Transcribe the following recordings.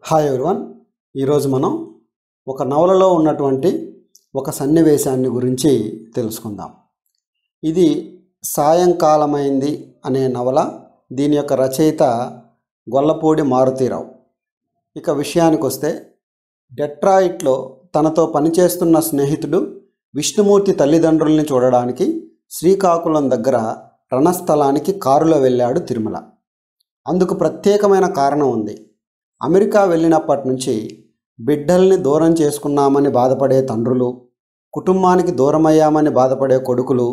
Hi everyone. ఈరోజు మనం ఒక నవలలో ఉన్నటువంటి ఒక సన్నివేశాన్ని గురించి తెలుసుకుందాం. ఇది సాయంకాలమైంది అనే నవల. దీని యొక్క రచయిత గొల్లపూడి మారుతీరావు. ఇక విషయానికి వస్తే, డెట్రాయిట్లో తనతో పనిచేస్తున్న స్నేహితుడు విష్ణుమూర్తి తల్లిదండ్రుల్ని చూడడానికి శ్రీకాకుళం దగ్గర రణస్థలానికి కారులో వెళ్ళాడు తిరుమల. అందుకు ప్రత్యేకమైన కారణం ఉంది. అమెరికా వెళ్ళినప్పటి నుంచి బిడ్డల్ని దూరం చేసుకున్నామని బాధపడే తండ్రులు, కుటుంబానికి దూరమయ్యామని బాధపడే కొడుకులు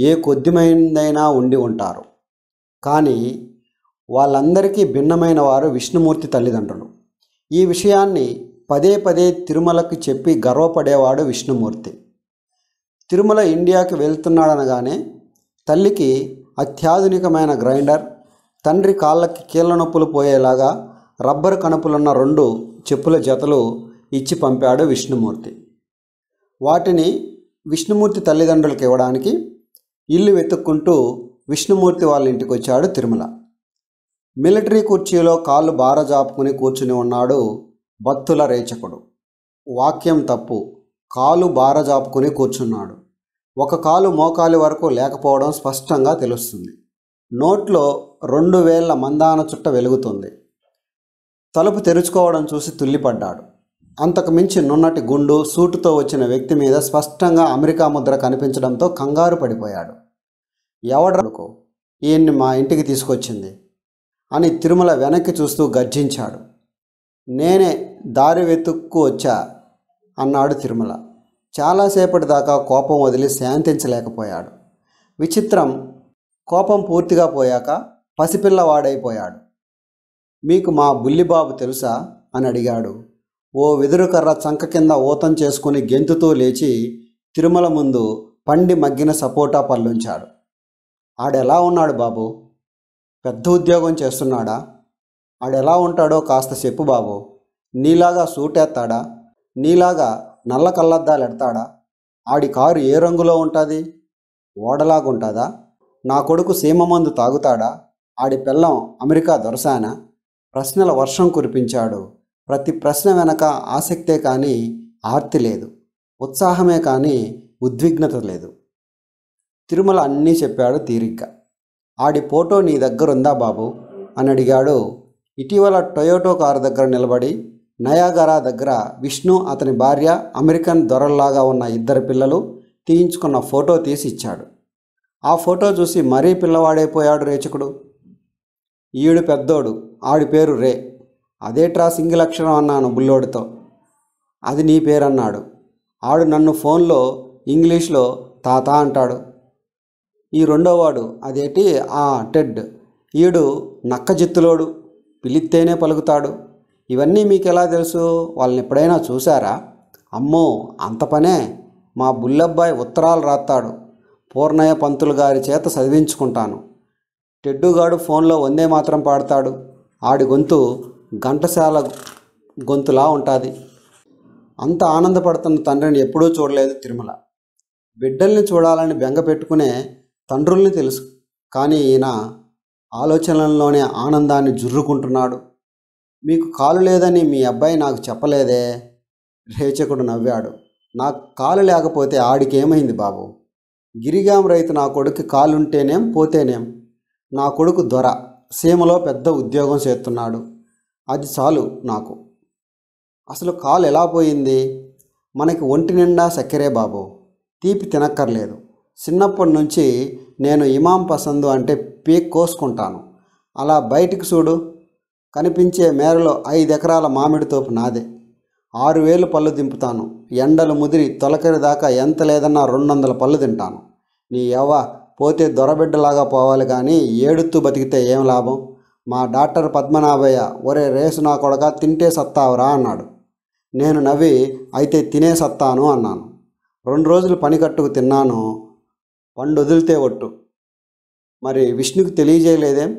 ఏ కొద్దిమందైనా ఉండి ఉంటారు. కానీ వాళ్ళందరికీ భిన్నమైన వారు విష్ణుమూర్తి తల్లిదండ్రులు. ఈ విషయాన్ని పదే పదే తిరుమలకి చెప్పి గర్వపడేవాడు విష్ణుమూర్తి. తిరుమల ఇండియాకి వెళ్తున్నాడనగానే తల్లికి అత్యాధునికమైన గ్రైండర్, తండ్రి కాళ్ళకి కీళ్ళ నొప్పులు పోయేలాగా రబ్బరు కణుపులున్న 2 చెప్పుల జతలు ఇచ్చి పంపాడు విష్ణుమూర్తి. వాటిని విష్ణుమూర్తి తల్లిదండ్రులకు ఇవ్వడానికి ఇల్లు వెతుక్కుంటూ విష్ణుమూర్తి వాళ్ళ ఇంటికి వచ్చాడు తిరుమల. మిలిటరీ కుర్చీలో కాళ్ళు బారజాపుకుని కూర్చుని ఉన్నాడు బత్తుల రేచకుడు. వాక్యం తప్పు. కాలు బారజాపుకుని కూర్చున్నాడు. ఒక కాలు మోకాలి వరకు లేకపోవడం స్పష్టంగా తెలుస్తుంది. నోట్లో 2 వేళ్ల మందాన చుట్ట వెలుగుతుంది. తలుపు తెరుచుకోవడం చూసి తుల్లిపడ్డాడు. అంతకు మించి నున్నటి గుండు, సూటుతో వచ్చిన వ్యక్తి మీద స్పష్టంగా అమెరికా ముద్ర కనిపించడంతో కంగారు పడిపోయాడు. ఎవడనుకో ఈయన్ని మా ఇంటికి తీసుకొచ్చింది అని తిరుమల వెనక్కి చూస్తూ గర్జించాడు. నేనే దారి వెతుక్కు వచ్చా అన్నాడు తిరుమల. చాలాసేపటి దాకా కోపం వదిలి శాంతించలేకపోయాడు. విచిత్రం, కోపం పూర్తిగా పోయాక పసిపిల్లవాడైపోయాడు. మీకు మా బుల్లిబాబు తెలుసా అని అడిగాడు. ఓ వెదురుకర్ర చంక కింద ఊతం చేసుకుని గెంతుతూ లేచి తిరుమల ముందు పండి మగ్గిన సపోటా పళ్ళుంచాడు. ఆడెలా ఉన్నాడు బాబు? పెద్ద ఉద్యోగం చేస్తున్నాడా? ఆడెలా ఉంటాడో కాస్త చెప్పు బాబు. నీలాగా సూటేస్తాడా? నీలాగా నల్ల కళ్ళద్దాలు ఎడతాడా? ఆడి కారు ఏ రంగులో ఉంటుంది? ఓడలాగుంటుందా? నా కొడుకు సీమమందు తాగుతాడా? ఆడి పెళ్ళం అమెరికా దొరసానా? ప్రశ్నల వర్షం కురిపించాడు. ప్రతి ప్రశ్న వెనక ఆసక్తే కానీ ఆర్తి లేదు, ఉత్సాహమే కానీ ఉద్విగ్నత లేదు. తిరుమల అన్నీ చెప్పాడు తీరిగ్గా. ఆడి ఫోటో నీ దగ్గరుందా బాబు అని అడిగాడు. ఇటీవల టొయోటో కారు దగ్గర నిలబడి నయాగరా దగ్గర విష్ణు, అతని భార్య, అమెరికన్ దొరల్లాగా ఉన్న 2 పిల్లలు తీయించుకున్న ఫోటో తీసి ఇచ్చాడు. ఆ ఫోటో చూసి మరీ పిల్లవాడైపోయాడు రేచకుడు. ఈడు పెద్దోడు, ఆడి పేరు రే. అదేట్రా సింగిల్ అక్షరం అన్నాను బుల్లోడితో. అది నీ పేరన్నాడు. ఆడు నన్ను ఫోన్లో ఇంగ్లీష్లో తాత అంటాడు. ఈ రెండోవాడు అదేటి టెడ్. ఈడు నక్కజిత్తులోడు, పిలిస్తేనే పలుకుతాడు. ఇవన్నీ మీకెలా తెలుసు? వాళ్ళని ఎప్పుడైనా చూసారా? అమ్మో, అంత పనే. మా బుల్లబ్బాయి ఉత్తరాలు రాస్తాడు. పూర్ణయ్య పంతులు గారి చేత చదివించుకుంటాను. టెడ్డుగాడు ఫోన్లో వందే మాత్రం పాడతాడు. ఆడి గొంతు ఘంటసాల గొంతులా ఉంటుంది. అంత ఆనందపడుతున్న తండ్రిని ఎప్పుడూ చూడలేదు తిరుమల. బిడ్డల్ని చూడాలని బెంగ పెట్టుకునే తండ్రుల్ని తెలుసు. కానీ ఈయన ఆలోచనల్లోనే ఆనందాన్ని జుర్రుకుంటున్నాడు. మీకు కాలు లేదని మీ అబ్బాయి నాకు చెప్పలేదే? రేచకుడు నవ్వాడు. నాకు కాలు లేకపోతే ఆడికేమైంది బాబు? గిరిగాం రైతు నా కొడుకు కాలుంటేనేం పోతేనేం. నా కొడుకు దొర, సీమలో పెద్ద ఉద్యోగం చేస్తున్నాడు. అది చాలు నాకు. అసలు కాలు ఎలా పోయింది? మనకి ఒంటి నిండా చక్కెరే బాబు, తీపి తినక్కర్లేదు. చిన్నప్పటి నుంచి నేను ఇమాం పసందు అంటే పీక్ కోసుకుంటాను. అలా బయటికి చూడు, కనిపించే మేరలో 5 ఎకరాల మామిడి తోపు నాదే. 6,000 పళ్ళు దింపుతాను. ఎండలు ముదిరి తొలకరి దాకా ఎంత లేదన్నా 200 పళ్ళు తింటాను. నీ యవ్వ పోతే దొరబిడ్డలాగా పోవాలి కానీ ఏడుతూ బతికితే ఏం లాభం? మా డాక్టర్ పద్మనాభయ్య, ఒరే రేసు నా కొడక, తింటే సత్తావురా అన్నాడు. నేను నవ్వి అయితే తినే సత్తాను అన్నాను. 2 రోజులు పని కట్టుకు తిన్నాను, పండు వదిలితే ఒట్టు. మరి విష్ణుకి తెలియజేయలేదేం?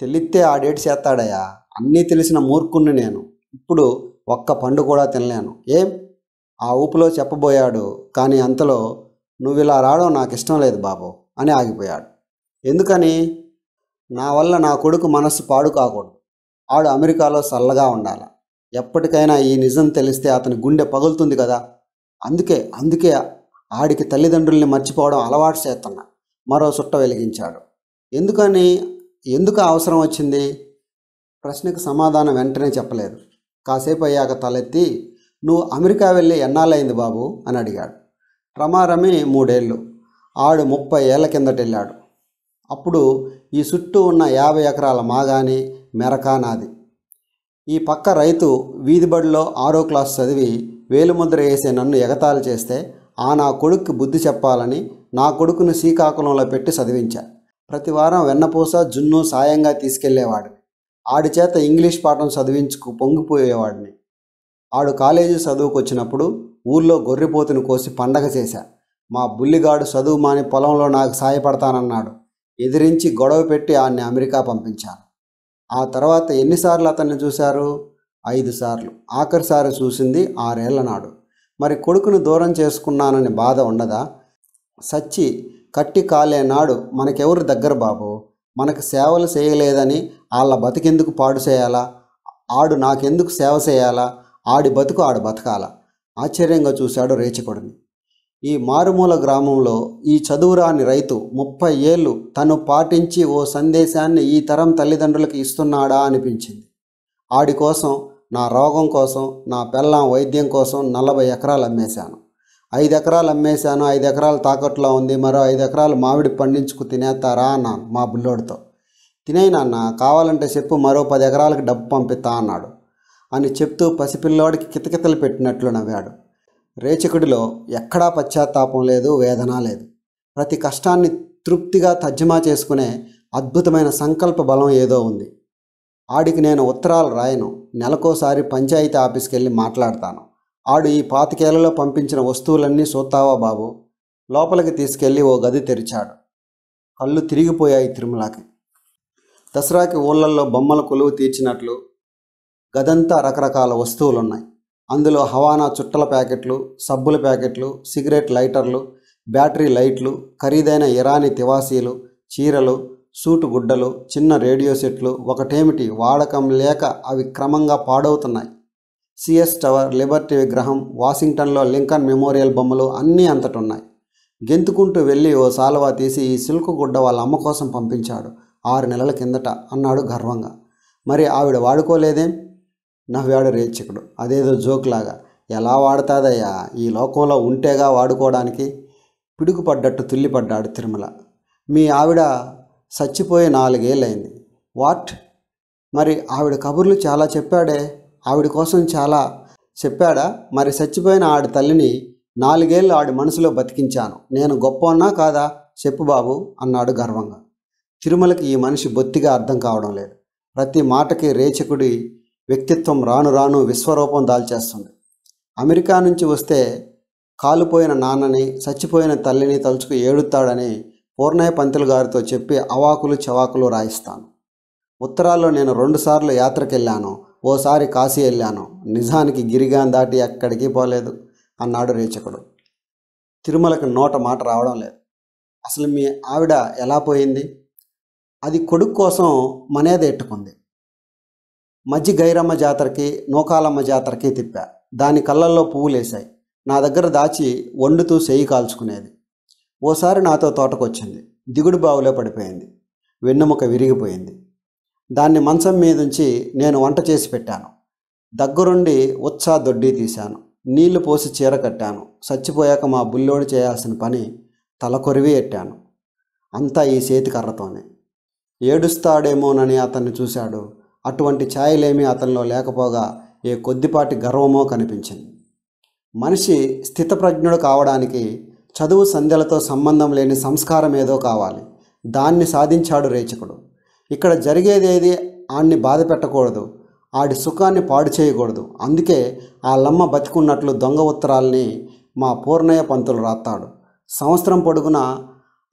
తెలిస్తే ఆడేటి చేస్తాడయ్యా. అన్నీ తెలిసిన మూర్ఖుణ్ణి నేను. ఇప్పుడు ఒక్క పండు కూడా తినలేను. ఏం? ఆ ఊపులో చెప్పబోయాడు. కానీ అంతలో నువ్విలా రావడం నాకు ఇష్టం లేదు బాబు అని ఆగిపోయాడు. ఎందుకని? నా వల్ల నా కొడుకు మనస్సు పాడు కాకూడదు. ఆడు అమెరికాలో చల్లగా ఉండాలి. ఎప్పటికైనా ఈ నిజం తెలిస్తే అతని గుండె పగులుతుంది కదా. అందుకే ఆడికి తల్లిదండ్రుల్ని మర్చిపోవడం అలవాటు చేస్తున్నా. మరో సుట్ట వెలిగించాడు. ఎందుకు అవసరం వచ్చింది? ప్రశ్నకు సమాధానం వెంటనే చెప్పలేదు. కాసేపు అయ్యాక తలెత్తి, నువ్వు అమెరికా వెళ్ళి ఎన్నాళ్ళయింది బాబు అని అడిగాడు. రమారమి 3 ఏళ్ళు. ఆడు 30 ఏళ్ల కిందట వెళ్ళాడు. అప్పుడు ఈ చుట్టూ ఉన్న 50 ఎకరాల మాగాని మెరకా నాది. ఈ పక్క రైతు వీధిబడిలో 6వ క్లాసు చదివి వేలుముద్ర వేసే నన్ను ఎగతాళి చేస్తే నా కొడుక్కి బుద్ధి చెప్పాలని నా కొడుకును శ్రీకాకుళంలో పెట్టి చదివించా. ప్రతి వారం వెన్నపూస జున్ను సాయంగా తీసుకెళ్లేవాడిని. ఆడి చేత ఇంగ్లీష్ పాఠం చదివించుకు పొంగిపోయేవాడిని. ఆడు కాలేజీ చదువుకు వచ్చినప్పుడు ఊళ్ళో గొర్రెపోతుని కోసి పండగ చేశా. మా బుల్లిగాడు చదువు మాని పొలంలో నాకు సాయపడతానన్నాడు. ఎదిరించి గొడవ పెట్టి ఆడిని అమెరికా పంపించాను. ఆ తర్వాత ఎన్నిసార్లు అతన్ని చూశారు? 5 సార్లు. ఆఖరిసారి చూసింది 6 ఏళ్ల నాడు. మరి కొడుకును దూరం చేసుకున్నానని బాధ ఉండదా? సచ్చి కట్టి కాలే నాడు మనకెవరు దగ్గర బాబు? మనకు సేవలు చేయలేదని వాళ్ళ బతికెందుకు పాడు చేయాలా? ఆడు నాకెందుకు సేవ చేయాలా? ఆడి బతుకు ఆడు బతకాలా? ఆశ్చర్యంగా చూశాడు రేచకుడిని. ఈ మారుమూల గ్రామంలో ఈ చదువురాని రైతు 30 ఏళ్ళు తను పాటించి ఓ సందేశాన్ని ఈ తరం తల్లిదండ్రులకు ఇస్తున్నాడా అనిపించింది. ఆడి కోసం, నా రోగం కోసం, నా పెళ్ళాం వైద్యం కోసం 40 ఎకరాలు అమ్మేశాను. 5 ఎకరాలు అమ్మేశాను, 5 ఎకరాలు తాకట్లో ఉంది, మరో 5 ఎకరాలు మామిడి పండించుకు తినేస్తారా అన్నాను మా బుల్లోడితో. తినేయి నాన్న, కావాలంటే చెప్పు, మరో 10 ఎకరాలకు డబ్బు పంపిస్తా అన్నాడు అని చెప్తూ పసిపిల్లోడికి కితకితలు పెట్టినట్లు నవ్వాడు. రేచకుడిలో ఎక్కడా పశ్చాత్తాపం లేదు, వేదన లేదు. ప్రతి కష్టాన్ని తృప్తిగా తర్జుమా చేసుకునే అద్భుతమైన సంకల్ప బలం ఏదో ఉంది. ఆడికి నేను ఉత్తరాలు రాయను, నెలకోసారి పంచాయతీ ఆఫీస్కి వెళ్ళి మాట్లాడతాను. ఆడు ఈ 25 ఏళ్లలో పంపించిన వస్తువులన్నీ చూస్తావా బాబు? లోపలికి తీసుకెళ్ళి ఓ గది తెరిచాడు. కళ్ళు తిరిగిపోయాయి తిరుమలకి. దసరాకి ఊళ్ళల్లో బొమ్మల కొలువు తీర్చినట్లు గదంతా రకరకాల వస్తువులున్నాయి. అందులో హవానా చుట్టల ప్యాకెట్లు, సబ్బుల ప్యాకెట్లు, సిగరెట్ లైటర్లు, బ్యాటరీ లైట్లు, ఖరీదైన ఇరానీ తివాసీలు, చీరలు, సూటు గుడ్డలు, చిన్న రేడియో సెట్లు, ఒకటేమిటి వాడకం లేక అవి క్రమంగా పాడవుతున్నాయి. సిఎస్ టవర్, లిబర్టీ విగ్రహం, వాషింగ్టన్లో లింకన్ మెమోరియల్ బొమ్మలు అన్నీ అంతటున్నాయి. గెంతుకుంటూ వెళ్ళి ఓ సాల్వా తీసి ఈ సిల్క్ గుడ్డ వాళ్ళ అమ్మ కోసం పంపించాడు 6 నెలల కిందట అన్నాడు గర్వంగా. మరి ఆవిడ వాడుకోలేదేం? నవ్వాడు రేచకుడు అదేదో జోక్లాగా. ఎలా వాడతాదయ్యా, ఈ లోకంలో ఉంటేగా వాడుకోవడానికి. పిడుగుపడ్డట్టు తుల్లిపడ్డాడు తిరుమల. మీ ఆవిడ చచ్చిపోయి 4 ఏళ్ళైంది. వాట్? మరి ఆవిడ కబుర్లు చాలా చెప్పాడే, ఆవిడ కోసం చాలా చెప్పాడా? మరి చచ్చిపోయిన ఆడి తల్లిని 4 ఏళ్ళు ఆడి మనసులో బతికించాను. నేను గొప్పన్నా కాదా? చెప్పు బాబు అన్నాడు గర్వంగా. తిరుమలకి ఈ మనిషి బొత్తిగా అర్థం కావడం లేదు. ప్రతి మాటకి రేచకుడి వ్యక్తిత్వం రాను రాను విశ్వరూపం దాల్చేస్తుంది. అమెరికా నుంచి వస్తే కాలుపోయిన నాన్నని, చచ్చిపోయిన తల్లిని తలుచుకు ఏడుతాడని పూర్ణయ్య పంతులు గారితో చెప్పి అవాకులు చవాకులు రాయిస్తాను. ఉత్తరాల్లో నేను 2 సార్లు యాత్రకు వెళ్ళాను, ఓసారి కాశీ వెళ్ళాను. నిజానికి గిరిగాన్ దాటి ఎక్కడికి పోలేదు అన్నాడు రేచకుడు. తిరుమలకి నోట మాట రావడం లేదు. అసలు మీ ఆవిడ ఎలా పోయింది? అది కొడుకు కోసం మనేద ఎట్టుకుంది. మజ్జి గైరమ్మ జాతరకి, నూకాలమ్మ జాతరకి తిప్పా. దాని కళ్ళల్లో పువ్వులేశాయి. నా దగ్గర దాచి వండుతూ చెయ్యి కాల్చుకునేది. ఓసారి నాతో తోటకొచ్చింది. దిగుడు బావులో పడిపోయింది. వెన్నెముక విరిగిపోయింది. దాన్ని మంచం మీదుంచి నేను వంట చేసి పెట్టాను. దగ్గరుండి ఉత్సా దొడ్డి తీశాను. నీళ్లు పోసి చీర కట్టాను. చచ్చిపోయాక మా బుల్లోడు చేయాల్సిన పని తలకొరివి ఎట్టాను. అంతా ఈ చేతికర్రతోనే. ఏడుస్తాడేమోనని అతన్ని చూశాడు. అటువంటి ఛాయలేమీ అతనిలో లేకపోగా ఏ కొద్దిపాటి గర్వమో కనిపించింది. మనిషి స్థితప్రజ్ఞుడు కావడానికి చదువు సంధ్యలతో సంబంధం లేని సంస్కారం ఏదో కావాలి. దాన్ని సాధించాడు రేచకుడు. ఇక్కడ జరిగేదేది ఆడిని బాధ పెట్టకూడదు, ఆడి సుఖాన్ని పాడు చేయకూడదు. అందుకే ఆ లమ్మ బతికున్నట్లు దొంగ ఉత్తరాల్ని మా పూర్ణయ్య పంతులు రాస్తాడు. సంవత్సరం పొడుగున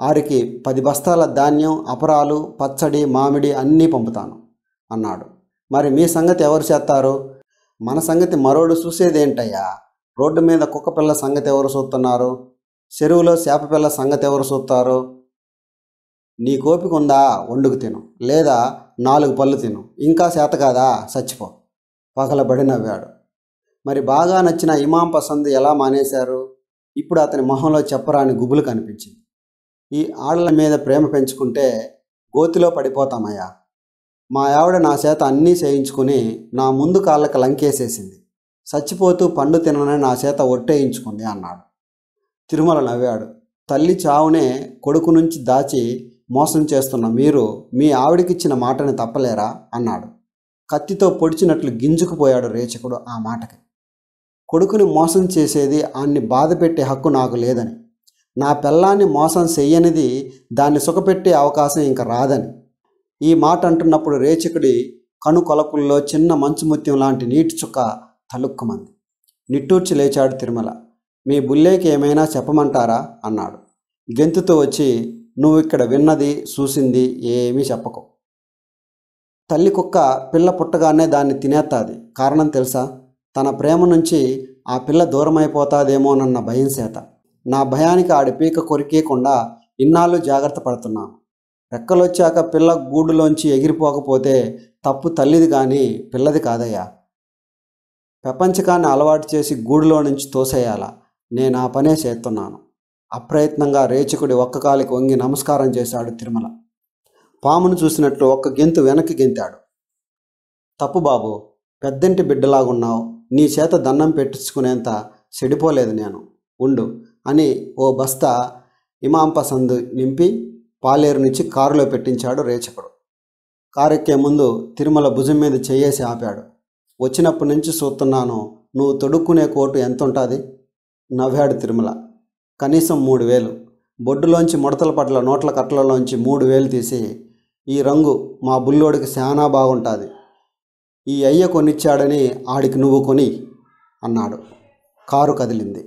ఆరికి 10 బస్తాల ధాన్యం, అపరాలు, పచ్చడి, మామిడి అన్నీ పంపుతాను అన్నాడు. మరి మీ సంగతి ఎవరు చేస్తారు? మన సంగతి మరోడు చూసేదేంటయ్యా? రోడ్డు మీద కుక్కపిల్ల సంగతి ఎవరు చూస్తున్నారు? చెరువులో చేపపిల్ల సంగతి ఎవరు చూస్తారు? నీ కోపిక ఉందా? వండుకు తిను, లేదా 4 పళ్ళు తిను. ఇంకా చేత కాదా? చచ్చిపో. పగలబడి నవ్వాడు. మరి బాగా నచ్చిన ఇమాం పసంద్ ఎలా మానేశారు? ఇప్పుడు అతని మొహంలో చెప్పరాని గుబులు కనిపించింది. ఈ ఆడల మీద ప్రేమ పెంచుకుంటే గోతిలో పడిపోతామయ్యా. మా ఆవిడ నా చేత అన్నీ చేయించుకుని నా ముందు కాళ్ళకి లంకేసేసింది. చచ్చిపోతూ పండు తిననని నా చేత ఒట్టేయించుకుంది అన్నాడు. తిరుమల నవ్వాడు. తల్లి చావునే కొడుకు నుంచి దాచి మోసం చేస్తున్న మీరు మీ ఆవిడకిచ్చిన మాటని తప్పలేరా అన్నాడు. కత్తితో పొడిచినట్లు గింజుకుపోయాడు రేచకుడు ఆ మాటకి. కొడుకుని మోసం చేసేది ఆన్ని బాధ పెట్టే హక్కు నాకు లేదని, నా పెళ్ళాన్ని మోసం చెయ్యనిది దాన్ని సుఖపెట్టే అవకాశం ఇంక రాదని. ఈ మాట అంటున్నప్పుడు రేచకుడి కనుకొలపుల్లో చిన్న మంచు ముత్యం లాంటి నీటి చుక్క తలుక్కుమంది. నిట్టూర్చి లేచాడు తిరుమల. మీ బుల్లేకి ఏమైనా చెప్పమంటారా అన్నాడు. గెంతుతో వచ్చి, నువ్వు ఇక్కడ విన్నది చూసింది ఏమీ చెప్పకు. తల్లి కుక్క పిల్ల పుట్టగానే దాన్ని తినేస్తాది. కారణం తెలుసా? తన ప్రేమ నుంచి ఆ పిల్ల దూరమైపోతాదేమోనన్న భయం చేత. నా భయానికి ఆడి పీక కొరికేయకుండా ఇన్నాళ్ళు జాగ్రత్త పడుతున్నాను. రెక్కలొచ్చాక పిల్ల గూడులోంచి ఎగిరిపోకపోతే తప్పు తల్లిది కానీ పిల్లది కాదయ్యా. ప్రపంచకాన్ని అలవాటు చేసి గూడులో నుంచి తోసేయాలా? నేను ఆ పనే చేస్తున్నాను. అప్రయత్నంగా రేచకుడి ఒక్క కాలికి వంగి నమస్కారం చేశాడు తిరుమల. పామును చూసినట్లు ఒక్క గెంతు వెనక్కి గెంతాడు. తప్పు బాబు, పెద్దంటి బిడ్డలాగున్నావు. నీ చేత దండం పెట్టించుకునేంత చెడిపోలేదు నేను. ఉండు అని ఓ బస్తా ఇమాం పసంద్ నింపి పాలేరు నుంచి కారులో పెట్టించాడు రేచకుడు. కారెక్కే ముందు తిరుమల భుజం మీద చెయ్యేసి ఆపాడు. వచ్చినప్పటి నుంచి చూస్తున్నాను, నువ్వు తొడుక్కునే కోటు ఎంత ఉంటుంది? నవ్వాడు తిరుమల. కనీసం 3000. బొడ్డులోంచి ముడతల పట్ల నోట్ల కట్టలలోంచి 3000 తీసి, ఈ రంగు మా బుల్లోడికి చాలా బాగుంటుంది. ఈ అయ్య కొనిచ్చాడని ఆడికి నువ్వు కొని అన్నాడు. కారు కదిలింది.